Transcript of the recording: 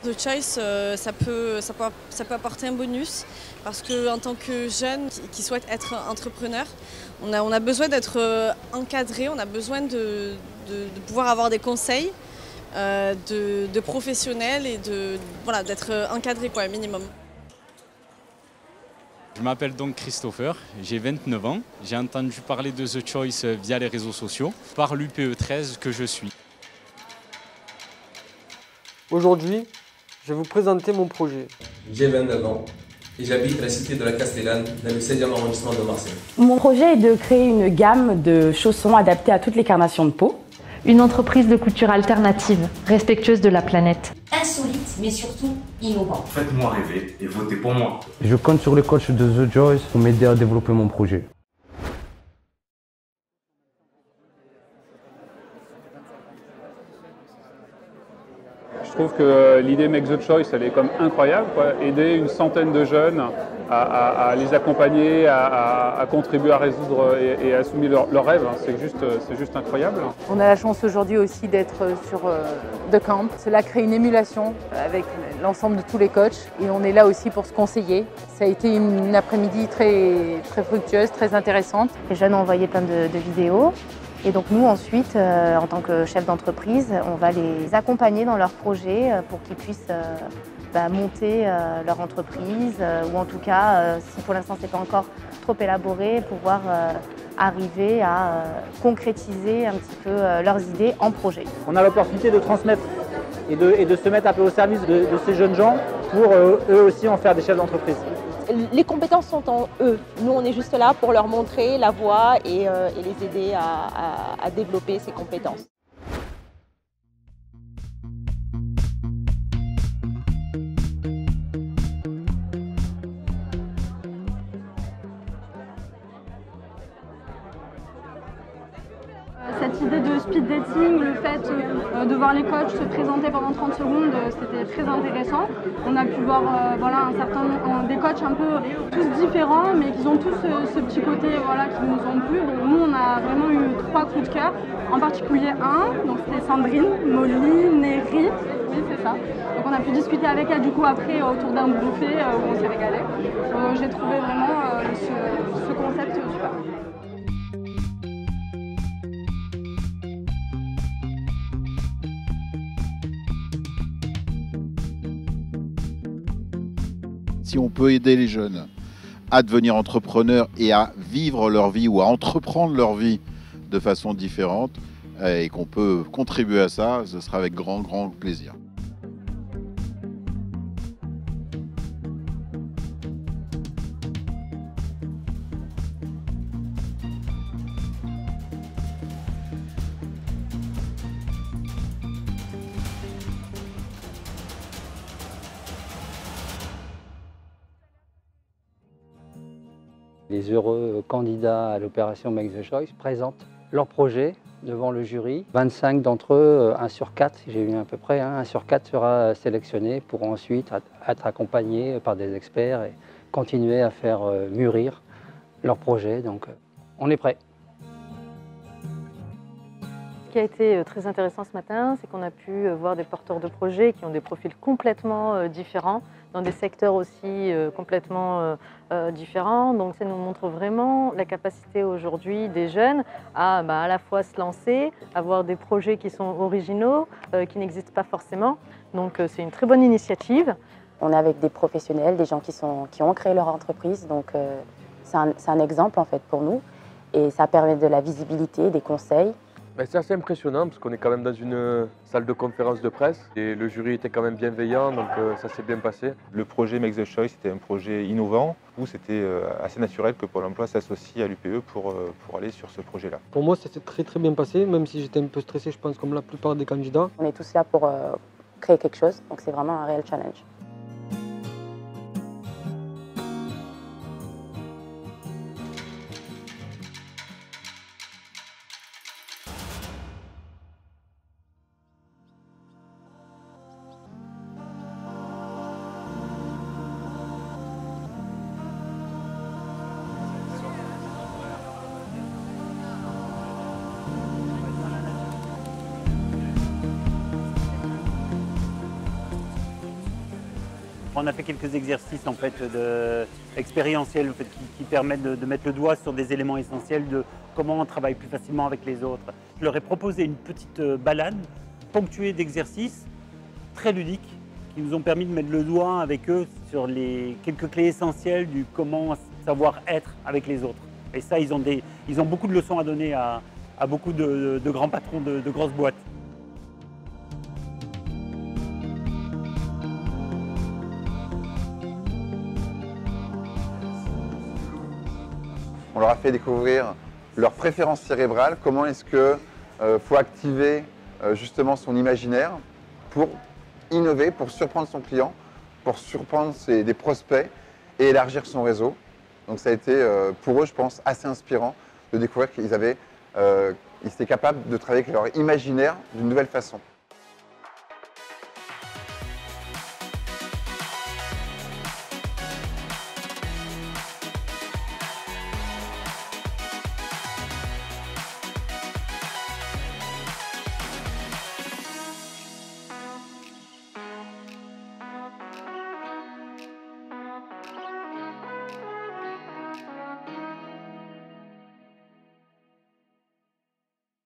The Choice, ça peut apporter un bonus parce qu'en tant que jeune qui souhaite être entrepreneur, on a besoin d'être encadré, on a besoin de pouvoir avoir des conseils de professionnels et voilà, d'être encadré quoi, un minimum. Je m'appelle donc Christopher, j'ai 29 ans. J'ai entendu parler de The Choice via les réseaux sociaux, par l'UPE 13 que je suis. Aujourd'hui, je vais vous présenter mon projet. J'ai 29 ans et j'habite la cité de la Castellane, dans le 16e arrondissement de Marseille. Mon projet est de créer une gamme de chaussons adaptés à toutes les carnations de peau. Une entreprise de couture alternative, respectueuse de la planète. Insolite, mais surtout innovant. Faites-moi rêver et votez pour moi. Je compte sur le coach de The Choice pour m'aider à développer mon projet. Je trouve que l'idée Make the Choice, elle est comme incroyable, quoi. Aider une centaine de jeunes à les accompagner, à contribuer à résoudre et à assumer leurs rêves, c'est juste incroyable. On a la chance aujourd'hui aussi d'être sur The Camp. Cela crée une émulation avec l'ensemble de tous les coachs et on est là aussi pour se conseiller. Ça a été une après-midi très fructueuse, très intéressante. Les jeunes ont envoyé plein de vidéos. Et donc nous ensuite, en tant que chef d'entreprise, on va les accompagner dans leurs projets pour qu'ils puissent monter leur entreprise ou en tout cas, si pour l'instant c'est pas encore trop élaboré, pouvoir arriver à concrétiser un petit peu leurs idées en projet. On a l'opportunité de transmettre et de se mettre un peu au service de ces jeunes gens pour eux aussi en faire des chefs d'entreprise. Les compétences sont en eux. Nous, on est juste là pour leur montrer la voie et les aider à développer ces compétences. Cette idée de speed dating, le fait de voir les coachs se présenter pendant 30 secondes, c'était très intéressant. On a pu voir un certain nombre des coachs un peu tous différents, mais qui ont tous ce petit côté qui nous ont plu. Donc nous, on a vraiment eu 3 coups de cœur, en particulier un, donc c'était Sandrine, Molly, Néry, oui c'est ça. Donc on a pu discuter avec elle du coup après autour d'un buffet où on s'est régalé. J'ai trouvé vraiment ce concept super. Si on peut aider les jeunes à devenir entrepreneurs et à vivre leur vie ou à entreprendre leur vie de façon différente et qu'on peut contribuer à ça, ce sera avec grand plaisir. Les heureux candidats à l'opération Make the Choice présentent leur projet devant le jury. 25 d'entre eux, 1 sur 4, j'ai eu à peu près, 1 sur 4 sera sélectionné pour ensuite être accompagné par des experts et continuer à faire mûrir leur projet. Donc on est prêt. Ce qui a été très intéressant ce matin, c'est qu'on a pu voir des porteurs de projets qui ont des profils complètement différents, dans des secteurs aussi complètement différents. Donc ça nous montre vraiment la capacité aujourd'hui des jeunes à la fois se lancer, avoir des projets qui sont originaux, qui n'existent pas forcément. Donc c'est une très bonne initiative. On est avec des professionnels, des gens qui ont créé leur entreprise, donc c'est un exemple en fait pour nous. Et ça permet de la visibilité, des conseils. C'est assez impressionnant parce qu'on est quand même dans une salle de conférence de presse et le jury était quand même bienveillant, donc ça s'est bien passé. Le projet Make the Choice était un projet innovant où c'était assez naturel que Pôle emploi s'associe à l'UPE pour aller sur ce projet-là. Pour moi, ça s'est très bien passé, même si j'étais un peu stressé, je pense, comme la plupart des candidats. On est tous là pour créer quelque chose, donc c'est vraiment un réel challenge. On a fait quelques exercices en fait, expérientiels en fait, qui permettent de mettre le doigt sur des éléments essentiels de comment on travaille plus facilement avec les autres. Je leur ai proposé une petite balade ponctuée d'exercices très ludiques qui nous ont permis de mettre le doigt avec eux sur les quelques clés essentielles du comment savoir être avec les autres. Et ça, ils ont beaucoup de leçons à donner à beaucoup de grands patrons de grosses boîtes. On leur a fait découvrir leurs préférences cérébrales, comment est-ce qu'il faut activer justement son imaginaire pour innover, pour surprendre son client, pour surprendre des prospects et élargir son réseau. Donc ça a été pour eux, je pense, assez inspirant de découvrir qu'ils étaient capables de travailler avec leur imaginaire d'une nouvelle façon.